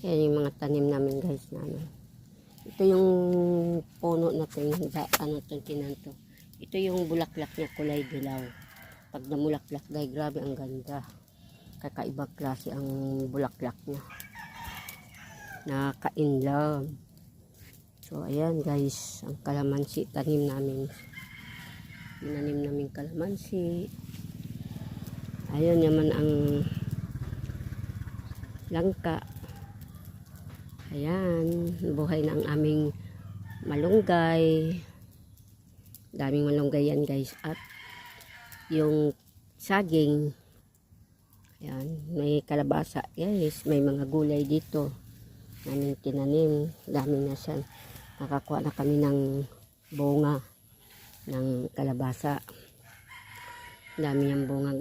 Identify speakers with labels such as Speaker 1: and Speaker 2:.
Speaker 1: Yan yung mga tanim namin guys na ano. Ito yung puno na to, yung ano to, kinanto. Ito yung bulaklak niya, kulay dilaw. Pag namulaklak guys, grabe ang ganda. Kakaibang klase ang bulaklak niya. Nakaka-inlove. So ayan guys, ang kalamansi tanim namin. Tinanim namin kalamansi. Ayan naman ang langka. Ayan, buhay na ang aming malunggay. Daming malunggay yan guys. At yung saging. Ayan, may kalabasa guys. May mga gulay dito. Namin tinanim. Dami na siya. Nakakuha na kami ng bunga ng kalabasa. Dami niyang bunga.